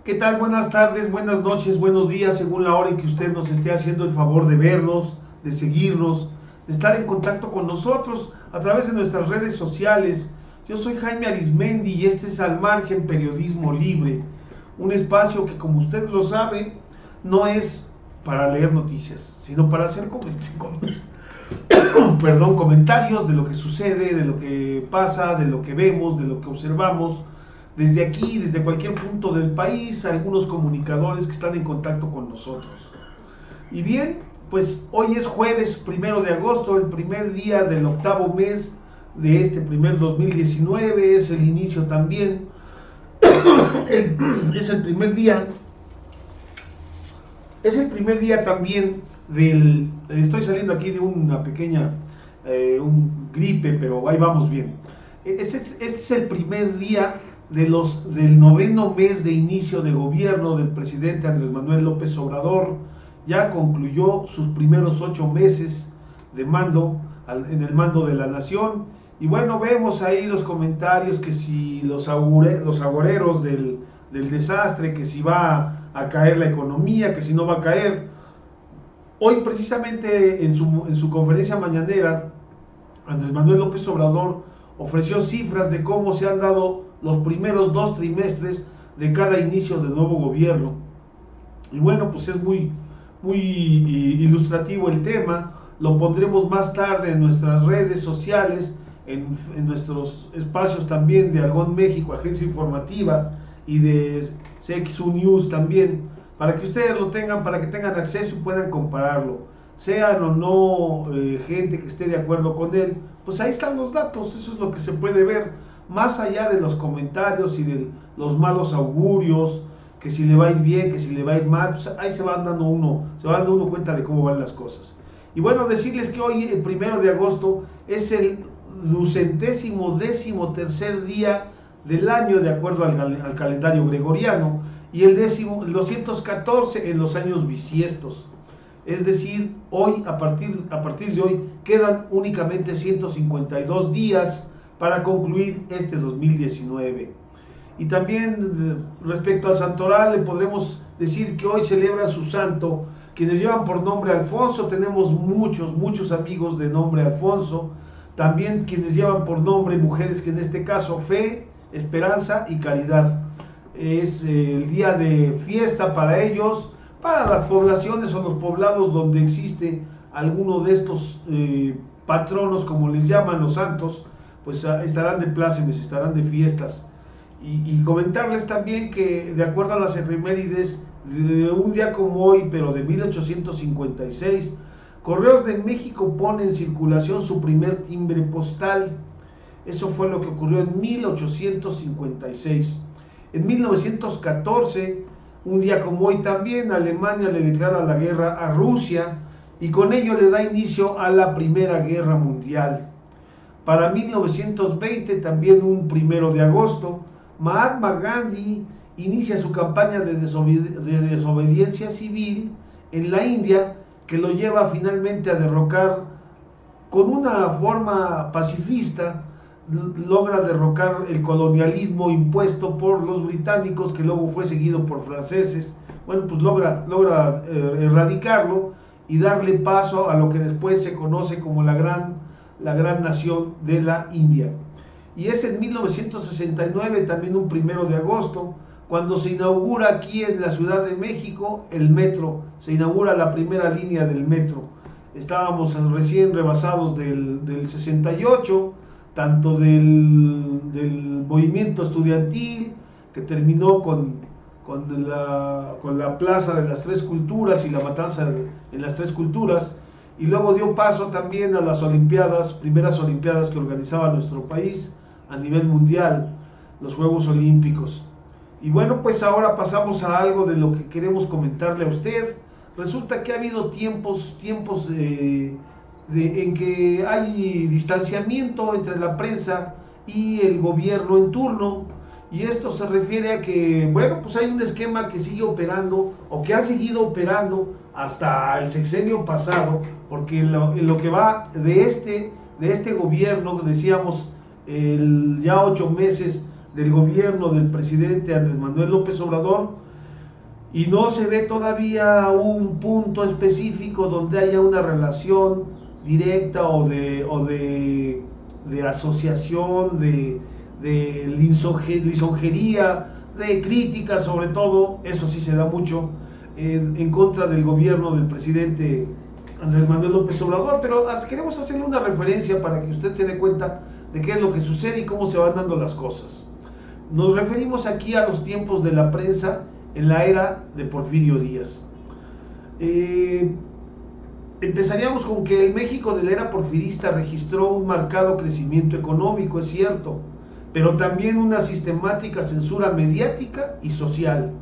¿Qué tal? Buenas tardes, buenas noches, buenos días, según la hora en que usted nos esté haciendo el favor de vernos, de seguirnos, de estar en contacto con nosotros a través de nuestras redes sociales. Yo soy Jaime Arismendi y este es Al Margen Periodismo Libre, un espacio que, como usted lo sabe, no es para leer noticias, sino para hacer comentarios de lo que sucede, de lo que pasa, de lo que vemos, de lo que observamos, desde aquí, desde cualquier punto del país, algunos comunicadores que están en contacto con nosotros. Y bien, pues hoy es jueves 1 de agosto, el primer día del octavo mes de este primer 2019, es el inicio también, es el primer día también estoy saliendo aquí de una pequeña, un gripe, pero ahí vamos bien. Este es el primer día del noveno mes de inicio de gobierno del presidente Andrés Manuel López Obrador. Ya concluyó sus primeros 8 meses de mando, en el mando de la nación. Y bueno, vemos ahí los comentarios que si los agoreros del desastre, que si va a caer la economía, que si no va a caer. Hoy precisamente en su conferencia mañanera, Andrés Manuel López Obrador ofreció cifras de cómo se han dado los primeros 2 trimestres de cada inicio de nuevo gobierno. Y bueno, pues es muy ilustrativo el tema. Lo pondremos más tarde en nuestras redes sociales, en nuestros espacios también de Argón México, Agencia Informativa, y de CXU News también, para que ustedes lo tengan, para que tengan acceso y puedan compararlo. Sean o no gente que esté de acuerdo con él, pues ahí están los datos, eso es lo que se puede ver, más allá de los comentarios y de los malos augurios, que si le va a ir bien, que si le va a ir mal, pues ahí se va dando uno cuenta de cómo van las cosas. Y bueno, decirles que hoy, el 1 de agosto, es el 213º día del año, de acuerdo al calendario gregoriano, y el 214 en los años bisiestos. Es decir, hoy, a partir de hoy, quedan únicamente 152 días para concluir este 2019. Y también respecto al santoral, le podremos decir que hoy celebra su santo, quienes llevan por nombre Alfonso. Tenemos muchos amigos de nombre Alfonso. También quienes llevan por nombre mujeres, que en este caso fe, esperanza y caridad. Es el día de fiesta para ellos, para las poblaciones o los poblados donde existe alguno de estos patronos, como les llaman los santos, pues estarán de plácemes, estarán de fiestas. Y comentarles también que, de acuerdo a las efemérides, de un día como hoy, pero de 1856, Correos de México pone en circulación su primer timbre postal. Eso fue lo que ocurrió en 1856. En 1914, un día como hoy también, Alemania le declara la guerra a Rusia y con ello le da inicio a la Primera Guerra Mundial. Para 1920, también un 1 de agosto, Mahatma Gandhi inicia su campaña de desobediencia civil en la India, que lo lleva finalmente a derrocar, con una forma pacifista, logra derrocar el colonialismo impuesto por los británicos, que luego fue seguido por franceses. Bueno, pues logra erradicarlo y darle paso a lo que después se conoce como la gran nación de la India. Y es en 1969, también un 1 de agosto, cuando se inaugura aquí en la Ciudad de México el metro, se inaugura la primera línea del metro. Estábamos recién rebasados del 68, tanto del movimiento estudiantil, que terminó con la Plaza de las Tres Culturas y la matanza en las Tres Culturas, y luego dio paso también a las primeras Olimpiadas que organizaba nuestro país a nivel mundial, los Juegos Olímpicos. Y bueno, pues ahora pasamos a algo de lo que queremos comentarle a usted. Resulta que ha habido tiempos en que hay distanciamiento entre la prensa y el gobierno en turno, y esto se refiere a que, bueno, pues hay un esquema que sigue operando, o que ha seguido operando hasta el sexenio pasado, porque en lo que va de este gobierno, decíamos, ya 8 meses del gobierno del presidente Andrés Manuel López Obrador, y no se ve todavía un punto específico donde haya una relación directa o de asociación, de lisonjería, de crítica, sobre todo, eso sí se da mucho, en contra del gobierno del presidente Andrés Manuel López Obrador, pero queremos hacerle una referencia para que usted se dé cuenta de qué es lo que sucede y cómo se van dando las cosas. Nos referimos aquí a los tiempos de la prensa en la era de Porfirio Díaz. Empezaríamos con que el México de la era porfirista registró un marcado crecimiento económico, es cierto, pero también una sistemática censura mediática y social.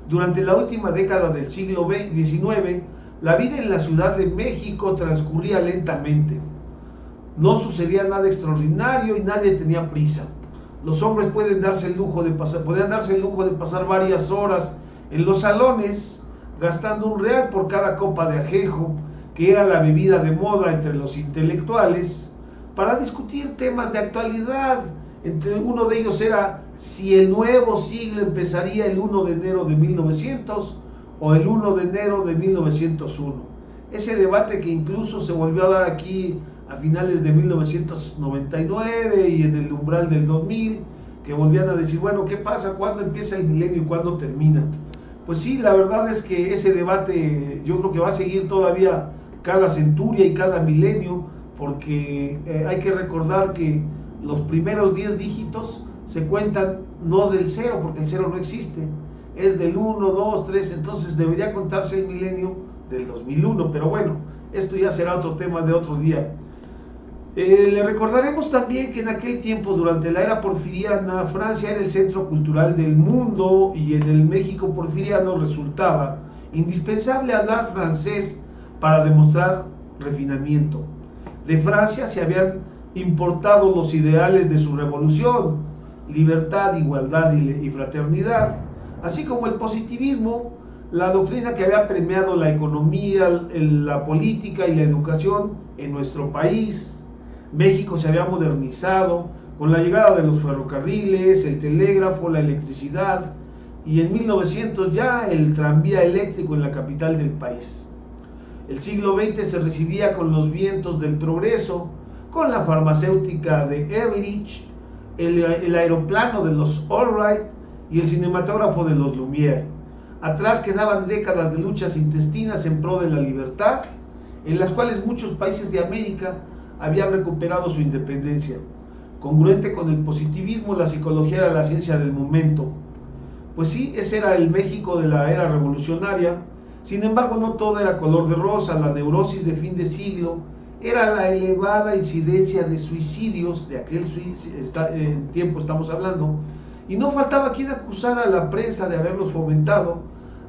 Durante la última década del siglo XIX, la vida en la Ciudad de México transcurría lentamente. No sucedía nada extraordinario y nadie tenía prisa. Los hombres podían darse el lujo de pasar varias horas en los salones, gastando $1 por cada copa de ajenjo, que era la bebida de moda entre los intelectuales, para discutir temas de actualidad. Uno de ellos era si el nuevo siglo empezaría el 1 de enero de 1900 o el 1 de enero de 1901. Ese debate que incluso se volvió a dar aquí a finales de 1999 y en el umbral del 2000, que volvían a decir, bueno, ¿qué pasa? ¿Cuándo empieza el milenio y cuándo termina? Pues sí, la verdad es que ese debate yo creo que va a seguir todavía cada centuria y cada milenio, porque hay que recordar que los primeros 10 dígitos se cuentan no del 0, porque el 0 no existe, es del 1, 2, 3, entonces debería contarse el milenio del 2001, pero bueno, esto ya será otro tema de otro día. Le recordaremos también que en aquel tiempo, durante la era porfiriana, Francia era el centro cultural del mundo y en el México porfiriano resultaba indispensable hablar francés para demostrar refinamiento. De Francia se habían importado los ideales de su revolución, libertad, igualdad y fraternidad, así como el positivismo, la doctrina que había premiado la economía, la política y la educación en nuestro país. México se había modernizado con la llegada de los ferrocarriles, el telégrafo, la electricidad y en 1900 ya el tranvía eléctrico en la capital del país. El siglo XX se recibía con los vientos del progreso, con la farmacéutica de Ehrlich, el aeroplano de los Allwright y el cinematógrafo de los Lumière. Atrás quedaban décadas de luchas intestinas en pro de la libertad, en las cuales muchos países de América habían recuperado su independencia. Congruente con el positivismo, la psicología era la ciencia del momento. Pues sí, ese era el México de la era revolucionaria. Sin embargo, no todo era color de rosa. La neurosis de fin de siglo era la elevada incidencia de suicidios, de aquel tiempo estamos hablando, y no faltaba quien acusara a la prensa de haberlos fomentado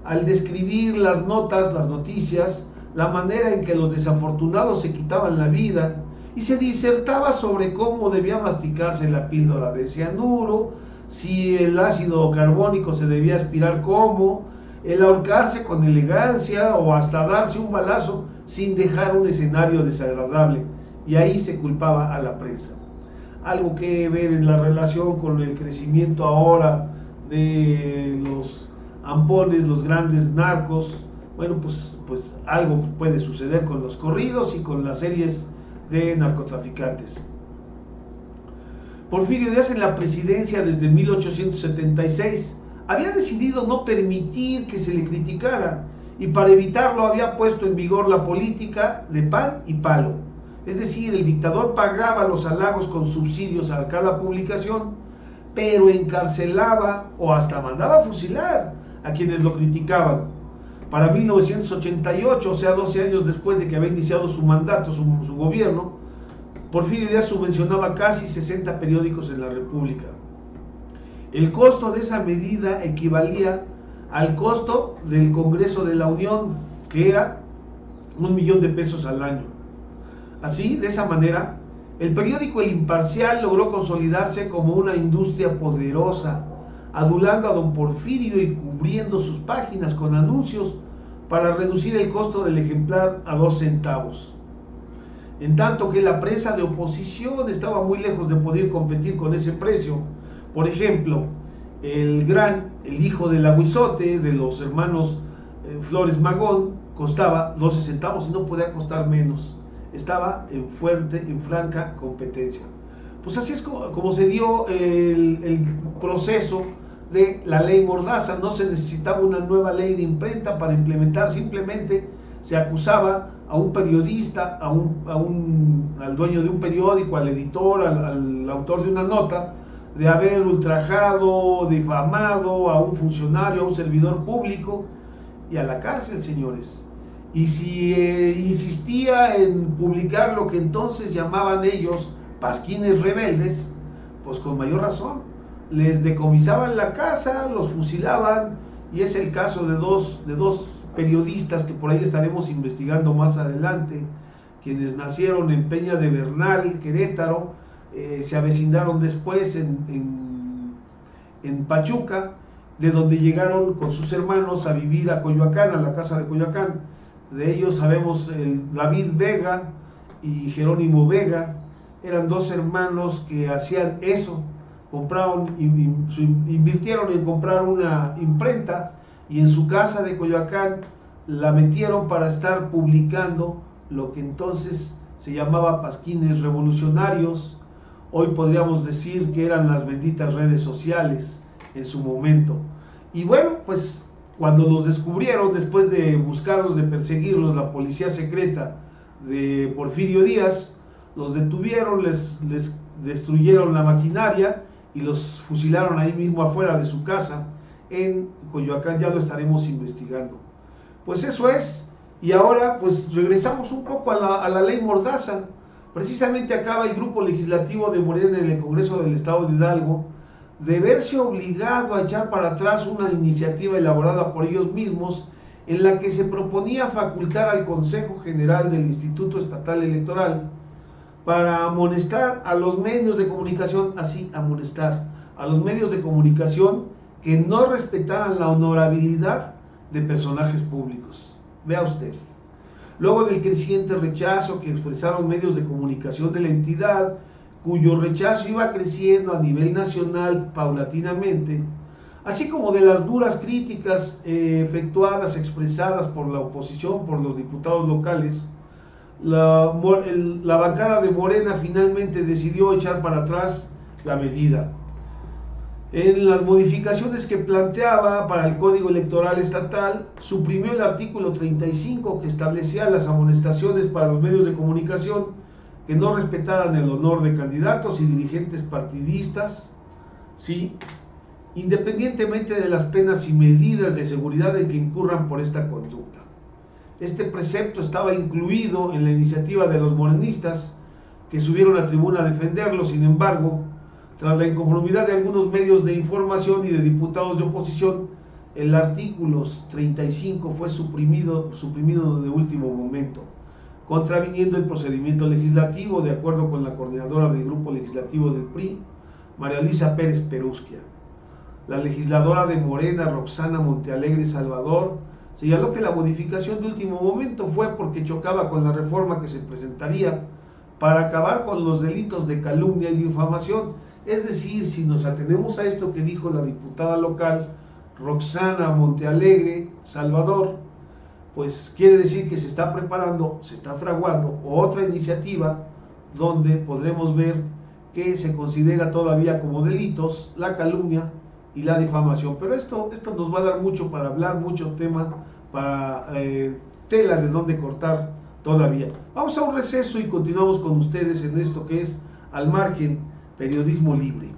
al describir las notas, las noticias, la manera en que los desafortunados se quitaban la vida, y se disertaba sobre cómo debía masticarse la píldora de cianuro, si el ácido carbónico se debía aspirar cómo, el ahorcarse con elegancia o hasta darse un balazo sin dejar un escenario desagradable, y ahí se culpaba a la prensa. Algo que ver en la relación con el crecimiento ahora de los ampones, los grandes narcos. Bueno, pues algo puede suceder con los corridos y con las series de narcotraficantes. Porfirio Díaz, en la presidencia desde 1876, había decidido no permitir que se le criticara, y para evitarlo había puesto en vigor la política de pan y palo. Es decir, el dictador pagaba los halagos con subsidios a cada publicación, pero encarcelaba o hasta mandaba a fusilar a quienes lo criticaban. Para 1988, o sea 12 años después de que había iniciado su mandato, su gobierno, Porfirio Díaz subvencionaba casi 60 periódicos en la República. El costo de esa medida equivalía al costo del Congreso de la Unión, que era $1.000.000 al año. Así, de esa manera, el periódico El Imparcial logró consolidarse como una industria poderosa, adulando a don Porfirio y cubriendo sus páginas con anuncios para reducir el costo del ejemplar a 2 centavos. En tanto que la prensa de oposición estaba muy lejos de poder competir con ese precio. Por ejemplo, el hijo del aguizote de los hermanos Flores Magón costaba 12 centavos y no podía costar menos. Estaba en franca competencia. Pues así es como se dio el proceso de la ley Mordaza. No se necesitaba una nueva ley de imprenta para implementar, simplemente se acusaba a un periodista, al dueño de un periódico, al editor, al autor de una nota, de haber ultrajado, difamado a un funcionario, a un servidor público, y a la cárcel, señores. Y si insistía en publicar lo que entonces llamaban ellos pasquines rebeldes, pues con mayor razón, les decomisaban la casa, los fusilaban, y es el caso de dos periodistas que por ahí estaremos investigando más adelante, quienes nacieron en Peña de Bernal, Querétaro, se avecindaron después en Pachuca, de donde llegaron con sus hermanos a vivir a Coyoacán, a la casa de Coyoacán. De ellos sabemos David Vega y Jerónimo Vega, eran dos hermanos que hacían eso, invirtieron en comprar una imprenta y en su casa de Coyoacán la metieron para estar publicando lo que entonces se llamaba pasquines revolucionarios. Hoy podríamos decir que eran las benditas redes sociales en su momento. Y bueno, pues cuando los descubrieron, después de buscarlos, de perseguirlos, la policía secreta de Porfirio Díaz, los detuvieron, les destruyeron la maquinaria y los fusilaron ahí mismo afuera de su casa en Coyoacán. Ya lo estaremos investigando. Pues eso es. Y ahora pues regresamos un poco a la ley Mordaza. Precisamente acaba el grupo legislativo de Morena en el Congreso del Estado de Hidalgo de verse obligado a echar para atrás una iniciativa elaborada por ellos mismos en la que se proponía facultar al Consejo General del Instituto Estatal Electoral para amonestar a los medios de comunicación, amonestar a los medios de comunicación que no respetaran la honorabilidad de personajes públicos. Vea usted. Luego del creciente rechazo que expresaron medios de comunicación de la entidad, cuyo rechazo iba creciendo a nivel nacional paulatinamente, así como de las duras críticas expresadas por la oposición, por los diputados locales, la bancada de Morena finalmente decidió echar para atrás la medida. En las modificaciones que planteaba para el Código Electoral Estatal, suprimió el artículo 35 que establecía las amonestaciones para los medios de comunicación que no respetaran el honor de candidatos y dirigentes partidistas, ¿sí?, independientemente de las penas y medidas de seguridad en que incurran por esta conducta. Este precepto estaba incluido en la iniciativa de los morenistas que subieron a tribuna a defenderlo. Sin embargo, tras la inconformidad de algunos medios de información y de diputados de oposición, el artículo 35 fue suprimido de último momento, contraviniendo el procedimiento legislativo, de acuerdo con la coordinadora del grupo legislativo del PRI, María Luisa Pérez Perusquia. La legisladora de Morena, Roxana Montealegre Salvador, señaló que la modificación de último momento fue porque chocaba con la reforma que se presentaría para acabar con los delitos de calumnia y difamación. Es decir, si nos atenemos a esto que dijo la diputada local, Roxana Montealegre Salvador, pues quiere decir que se está preparando, se está fraguando otra iniciativa donde podremos ver que se considera todavía como delitos la calumnia y la difamación. Pero esto nos va a dar mucho para hablar, mucho tema, para tela de dónde cortar todavía. Vamos a un receso y continuamos con ustedes en esto que es Al Margen, Periodismo Libre.